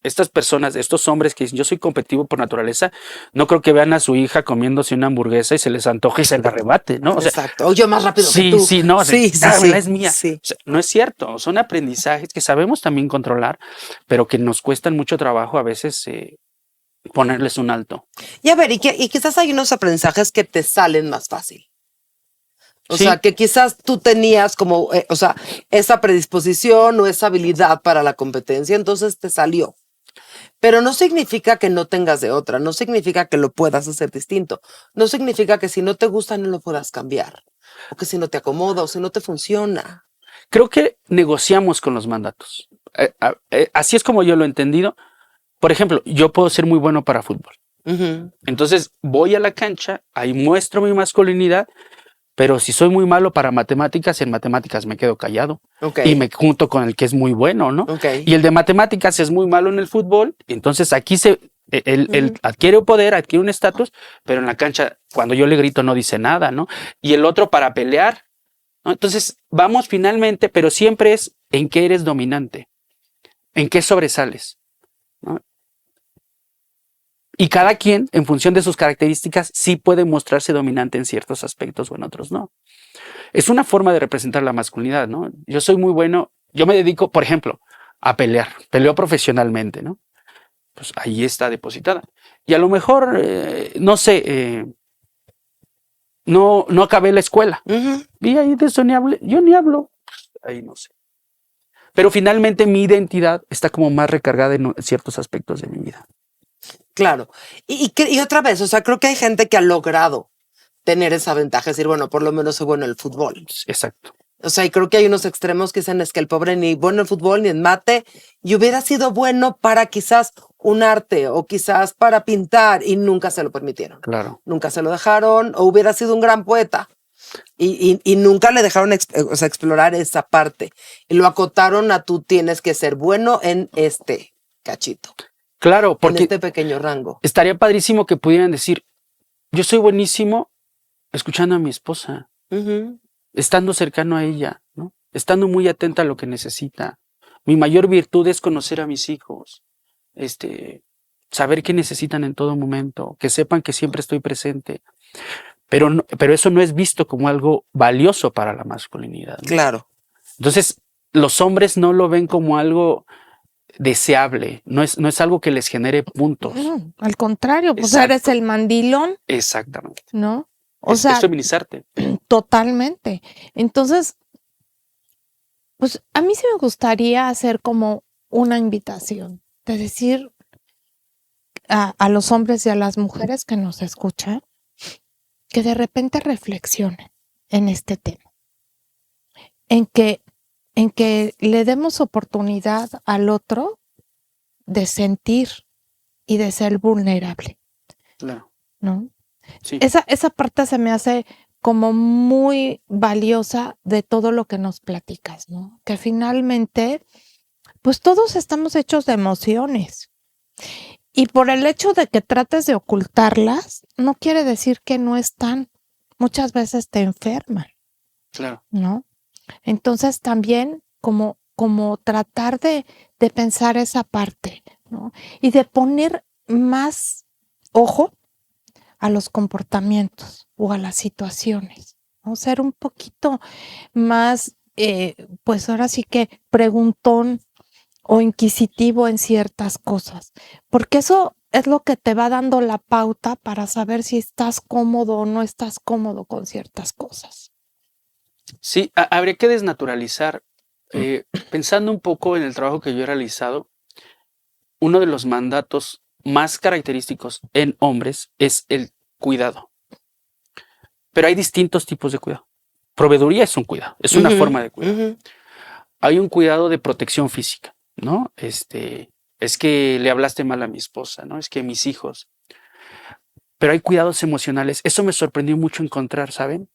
estas personas, estos hombres que dicen yo soy competitivo por naturaleza, no creo que vean a su hija comiéndose una hamburguesa y se les antoje y se la arrebate, ¿no? O sea, exacto. O yo más rápido sí, que tú. sí, no, Sí, sí, "Ah, sí. es mía". Sí. O sea, no es cierto, son aprendizajes que sabemos también controlar, pero que nos cuestan mucho trabajo a veces ponerles un alto. Y a ver, y quizás hay unos aprendizajes que te salen más fácil. O Sí. sea, que quizás tú tenías como, o sea, esa predisposición o esa habilidad para la competencia, entonces te salió. Pero no significa que no tengas de otra, no significa que lo puedas hacer distinto, no significa que si no te gusta no lo puedas cambiar, o que si no te acomoda o si no te funciona. Creo que negociamos con los mandatos. Así es como yo lo he entendido. Por ejemplo, yo puedo ser muy bueno para fútbol. Ujú. Entonces voy a la cancha, ahí muestro mi masculinidad, pero si soy muy malo para matemáticas, en matemáticas me quedo callado Ok. y me junto con el que es muy bueno, ¿no? Ok. Y el de matemáticas es muy malo en el fútbol, entonces aquí él adquiere poder, adquiere un estatus, pero en la cancha, cuando yo le grito, no dice nada, ¿no? Y el otro para pelear, ¿no? Entonces, vamos finalmente, pero siempre es en qué eres dominante, en qué sobresales, ¿no? Y cada quien, en función de sus características, sí puede mostrarse dominante en ciertos aspectos o en otros no. Es una forma de representar la masculinidad, ¿no? Yo soy muy bueno, yo me dedico, por ejemplo, a pelear, peleo profesionalmente, ¿no? Pues ahí está depositada. Y a lo mejor, no sé, no acabé la escuela. Y ahí de eso yo ni hablo, ahí no sé. Pero finalmente mi identidad está como más recargada en ciertos aspectos de mi vida. Claro. Y otra vez, o sea, creo que hay gente que ha logrado tener esa ventaja, es decir, bueno, por lo menos soy bueno en el fútbol. Exacto. O sea, y creo que hay unos extremos que dicen es que el pobre ni bueno en el fútbol ni en mate, y hubiera sido bueno para quizás un arte o quizás para pintar y nunca se lo permitieron. Claro. Nunca se lo dejaron, o hubiera sido un gran poeta y nunca le dejaron explorar esa parte. Y lo acotaron a tú tienes que ser bueno en este cachito. Claro, porque en este pequeño rango. Estaría padrísimo que pudieran decir, yo soy buenísimo escuchando a mi esposa, estando cercano a ella, ¿no? Estando muy atenta a lo que necesita. Mi mayor virtud es conocer a mis hijos, saber qué necesitan en todo momento, que sepan que siempre estoy presente. Pero eso no es visto como algo valioso para la masculinidad, ¿no? Claro. Entonces, los hombres no lo ven como algo deseable, no es algo que les genere puntos. No, al contrario, pues Exacto. eres el mandilón. Exactamente. ¿No? Es feminizarte. Totalmente. Entonces, pues a mí sí me gustaría hacer como una invitación, de decir a los hombres y a las mujeres que nos escuchan, que de repente reflexionen en este tema, en que le demos oportunidad al otro de sentir y de ser vulnerable. Claro. ¿No? Sí. Esa parte se me hace como muy valiosa de todo lo que nos platicas, ¿no? Que finalmente, pues todos estamos hechos de emociones. Y por el hecho de que trates de ocultarlas, no quiere decir que no están. Muchas veces te enferman. Claro. ¿No? Entonces también como tratar de pensar esa parte, ¿no? Y de poner más ojo a los comportamientos o a las situaciones, ¿no? Ser un poquito más, pues ahora sí que preguntón o inquisitivo en ciertas cosas, porque eso es lo que te va dando la pauta para saber si estás cómodo o no estás cómodo con ciertas cosas. Sí, habría que desnaturalizar, pensando un poco en el trabajo que yo he realizado, uno de los mandatos más característicos en hombres es el cuidado. Pero hay distintos tipos de cuidado. Proveeduría es un cuidado, es una forma de cuidado. Hay un cuidado de protección física, ¿no? Es que le hablaste mal a mi esposa, ¿no? Es que mis hijos. Pero hay cuidados emocionales. Eso me sorprendió mucho encontrar, ¿saben?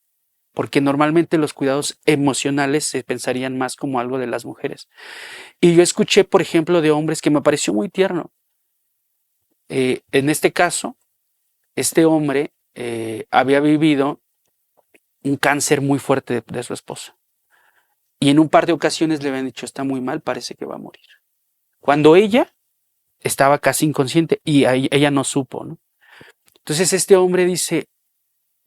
Porque normalmente los cuidados emocionales se pensarían más como algo de las mujeres. Y yo escuché, por ejemplo, de hombres que me pareció muy tierno. En este caso, este hombre había vivido un cáncer muy fuerte de su esposa. Y en un par de ocasiones le habían dicho, está muy mal, parece que va a morir. Cuando ella estaba casi inconsciente y ella no supo, ¿no? Entonces este hombre dice,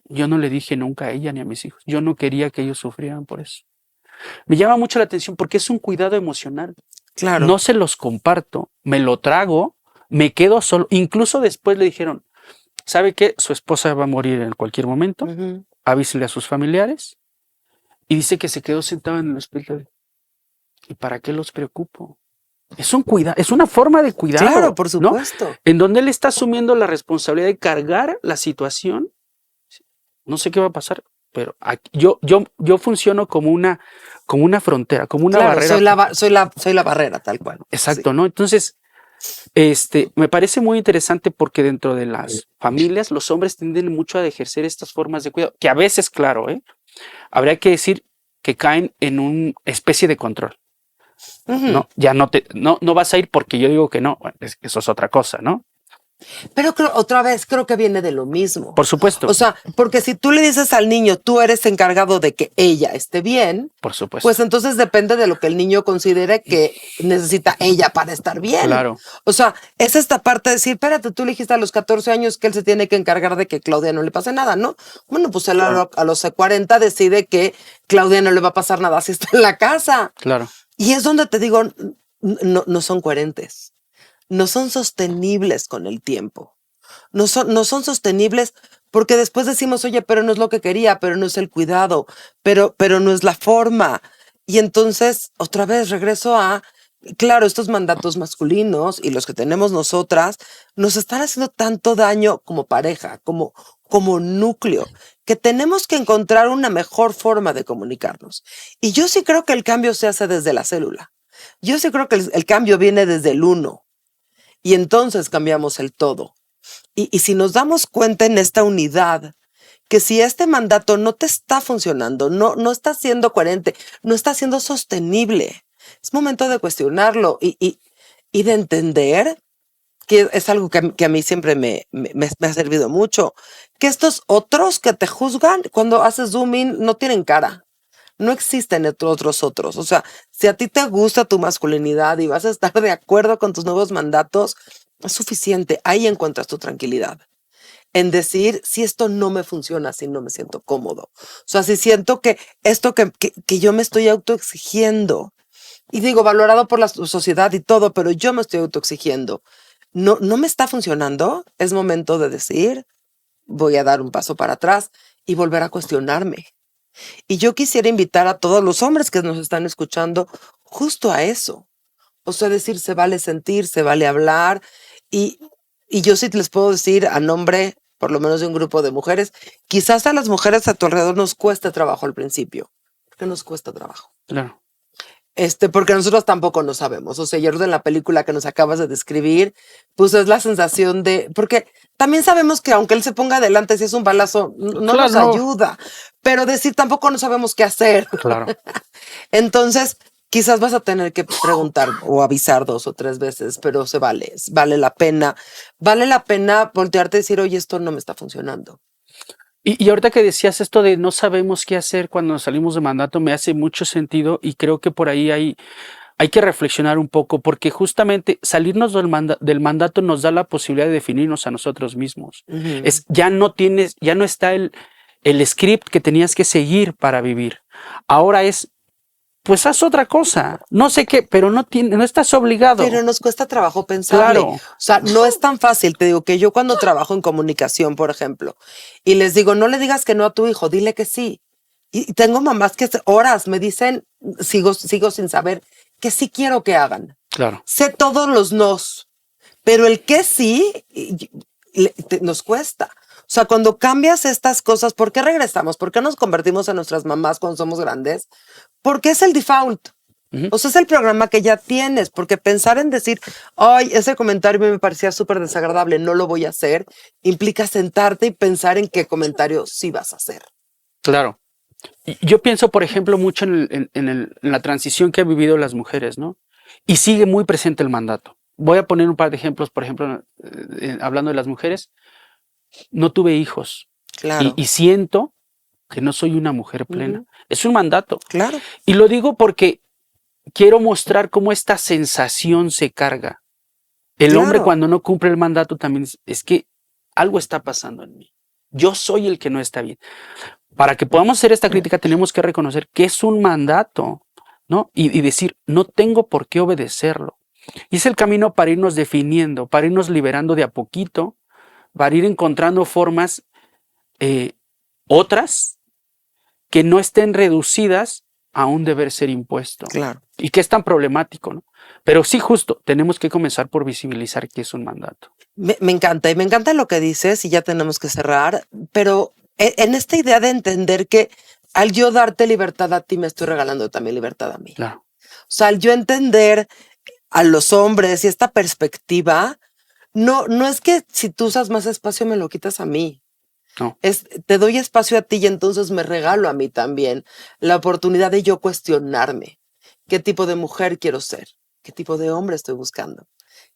yo no le dije nunca a ella ni a mis hijos. Yo no quería que ellos sufrieran por eso. Me llama mucho la atención porque es un cuidado emocional. Claro. No se los comparto, me lo trago, me quedo solo. Incluso después le dijeron, ¿sabe qué? Su esposa va a morir en cualquier momento. Avísele a sus familiares. Y dice que se quedó sentado en el hospital. ¿Y para qué los preocupo? Es un cuidado, es una forma de cuidado. Claro, por supuesto. ¿No? En donde él está asumiendo la responsabilidad de cargar la situación. No sé qué va a pasar, pero aquí, yo funciono como una frontera, como una barrera. Soy la barrera, tal cual. Exacto, Sí. ¿no? Entonces, me parece muy interesante porque dentro de las familias los hombres tienden mucho a ejercer estas formas de cuidado, que a veces, claro, habría que decir que caen en una especie de control. No, ya no vas a ir porque yo digo que no, bueno, eso es otra cosa, ¿no? Pero otra vez creo que viene de lo mismo. Por supuesto. O sea, porque si tú le dices al niño, tú eres encargado de que ella esté bien, Por supuesto. pues entonces depende de lo que el niño considere que necesita ella para estar bien. Claro. O sea, es esta parte de decir, espérate, tú le dijiste a los 14 años que él se tiene que encargar de que Claudia no le pase nada, ¿no? Bueno, pues él a los 40 decide que Claudia no le va a pasar nada si está en la casa. Claro. Y es donde te digo, no son coherentes. No son sostenibles con el tiempo. No son sostenibles porque después decimos, oye, pero no es lo que quería, pero no es el cuidado, pero no es la forma. Y entonces, otra vez regreso a, claro, estos mandatos masculinos y los que tenemos nosotras nos están haciendo tanto daño como pareja, como núcleo, que tenemos que encontrar una mejor forma de comunicarnos. Y yo sí creo que el cambio se hace desde la célula. Yo sí creo que el cambio viene desde el uno. Y entonces cambiamos el todo. Y si nos damos cuenta en esta unidad, que si este mandato no te está funcionando, no está siendo coherente, no está siendo sostenible, es momento de cuestionarlo y de entender, que es algo que a mí siempre me ha servido mucho, que estos otros que te juzgan cuando haces zoom in no tienen cara. No existen otros. O sea, si a ti te gusta tu masculinidad y vas a estar de acuerdo con tus nuevos mandatos, es suficiente. Ahí encuentras tu tranquilidad. En decir, si esto no me funciona, si no me siento cómodo. O sea, si siento que esto que yo me estoy autoexigiendo, y digo, valorado por la sociedad y todo, pero yo me estoy autoexigiendo, no me está funcionando, es momento de decir, voy a dar un paso para atrás y volver a cuestionarme. Y yo quisiera invitar a todos los hombres que nos están escuchando justo a eso. O sea, decir, se vale sentir, se vale hablar. Y yo sí les puedo decir a nombre, por lo menos de un grupo de mujeres, quizás a las mujeres a tu alrededor nos cueste trabajo al principio. Porque nos cuesta trabajo. Claro. Porque nosotros tampoco no sabemos. O sea, yo en la película que nos acabas de describir, pues es la sensación de, porque también sabemos que aunque él se ponga adelante, si es un balazo, no Claro. nos ayuda. Pero decir, tampoco no sabemos qué hacer. Claro. Entonces, quizás vas a tener que preguntar o avisar 2 o 3 veces, pero vale la pena. Vale la pena voltearte y decir, oye, esto no me está funcionando. Y ahorita que decías esto de no sabemos qué hacer cuando nos salimos de mandato, me hace mucho sentido y creo que por ahí hay que reflexionar un poco, porque justamente salirnos del mandato nos da la posibilidad de definirnos a nosotros mismos. Uh-huh. Ya no está el script que tenías que seguir para vivir. Ahora es, pues haz otra cosa. No sé qué, pero no estás obligado. Pero nos cuesta trabajo pensarle. Claro. O sea, no es tan fácil. Te digo que yo cuando trabajo en comunicación, por ejemplo, y les digo, no le digas que no a tu hijo, dile que sí. Y tengo mamás que horas me dicen, sigo sin saber, que sí quiero que hagan. Claro. Sé todos los nos, pero el que sí nos cuesta. O sea, cuando cambias estas cosas, ¿por qué regresamos? ¿Por qué nos convertimos en nuestras mamás cuando somos grandes? Porque es el default. Uh-huh. O sea, es el programa que ya tienes. Porque pensar en decir, ay, ese comentario me parecía súper desagradable, no lo voy a hacer, implica sentarte y pensar en qué comentario sí vas a hacer. Claro. Yo pienso, por ejemplo, mucho en la transición que han vivido las mujeres, ¿no? Y sigue muy presente el mandato. Voy a poner un par de ejemplos, por ejemplo, hablando de las mujeres. No tuve hijos. Claro. Y siento que no soy una mujer plena. Uh-huh. Es un mandato. Claro. Y lo digo porque quiero mostrar cómo esta sensación se carga. El hombre cuando no cumple el mandato también es que algo está pasando en mí. Yo soy el que no está bien. Para que podamos hacer esta crítica tenemos que reconocer que es un mandato, ¿no? Y decir, no tengo por qué obedecerlo. Y es el camino para irnos definiendo, para irnos liberando de a poquito, para ir encontrando formas otras que no estén reducidas a un deber ser impuesto. Claro. Y que es tan problemático, ¿no? Pero sí, justo, tenemos que comenzar por visibilizar que es un mandato. Me encanta, y me encanta lo que dices, y ya tenemos que cerrar, pero en esta idea de entender que al yo darte libertad a ti, me estoy regalando también libertad a mí. Claro. O sea, al yo entender a los hombres y esta perspectiva, no es que si tú usas más espacio me lo quitas a mí. No. Te doy espacio a ti y entonces me regalo a mí también la oportunidad de yo cuestionarme. ¿Qué tipo de mujer quiero ser? ¿Qué tipo de hombre estoy buscando?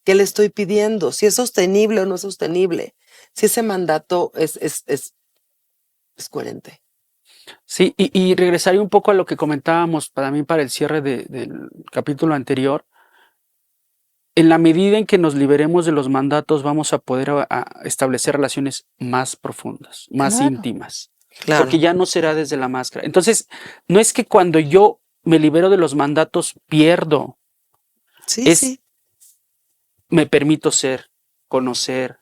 ¿Qué le estoy pidiendo? Si es sostenible o no es sostenible. Si ese mandato es coherente. Sí, y regresaría un poco a lo que comentábamos para mí para el cierre del capítulo anterior. En la medida en que nos liberemos de los mandatos, vamos a poder a establecer relaciones más profundas, más Claro. íntimas, Claro. porque ya no será desde la máscara. Entonces, no es que cuando yo me libero de los mandatos pierdo, Sí, es sí. me permito ser, conocer,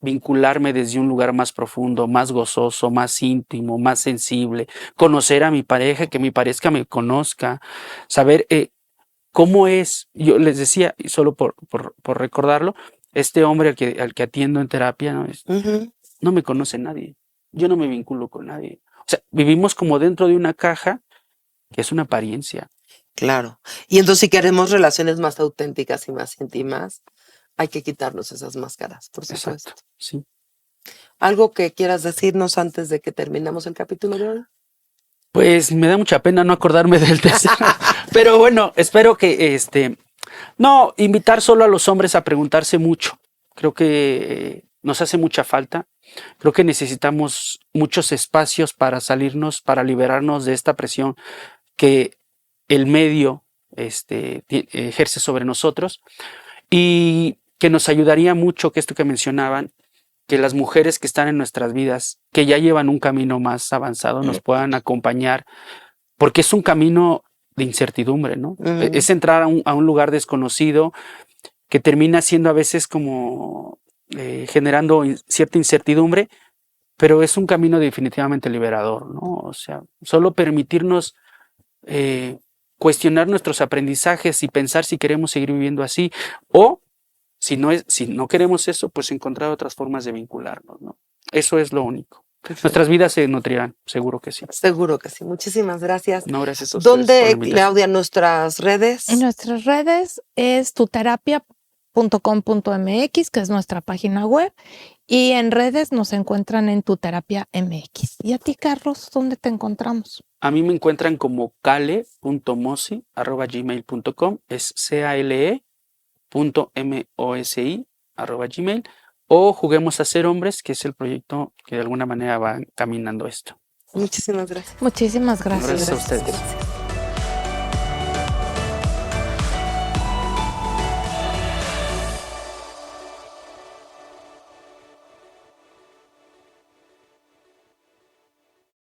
vincularme desde un lugar más profundo, más gozoso, más íntimo, más sensible, conocer a mi pareja, que mi pareja me conozca, saber cómo es. Yo les decía, y solo por recordarlo, este hombre al que atiendo en terapia, ¿no? Ujú. No me conoce nadie, yo no me vinculo con nadie. O sea, vivimos como dentro de una caja que es una apariencia. Claro. Y entonces si queremos relaciones más auténticas y más íntimas, hay que quitarnos esas máscaras, por supuesto. Exacto, sí. ¿Algo que quieras decirnos antes de que terminemos el capítulo de hoy? Pues me da mucha pena no acordarme del tercero. Pero bueno, espero que no, invitar solo a los hombres a preguntarse mucho. Creo que nos hace mucha falta. Creo que necesitamos muchos espacios para salirnos, para liberarnos de esta presión que el medio ejerce sobre nosotros, y que nos ayudaría mucho, que esto que mencionaban, que las mujeres que están en nuestras vidas, que ya llevan un camino más avanzado, nos puedan acompañar, porque es un camino de incertidumbre, ¿no? Es entrar a un lugar desconocido que termina siendo a veces como generando cierta incertidumbre, pero es un camino definitivamente liberador, ¿no? O sea, solo permitirnos cuestionar nuestros aprendizajes y pensar si queremos seguir viviendo así, o si no queremos eso, pues encontrar otras formas de vincularnos, ¿no? Eso es lo único. Nuestras vidas se nutrirán, seguro que sí. Seguro que sí. Muchísimas gracias. No, gracias a ustedes por la ¿Dónde, invitación. Claudia, nuestras redes? En nuestras redes es tuterapia.com.mx, que es nuestra página web, y en redes nos encuentran en Tuterapia MX. ¿Y a ti, Carlos, dónde te encontramos? A mí me encuentran como cale.mosi@gmail.com, es cale.mosi@gmail, o Juguemos a Ser Hombres, que es el proyecto que de alguna manera va caminando esto. Muchísimas gracias. Muchísimas gracias. Gracias a ustedes.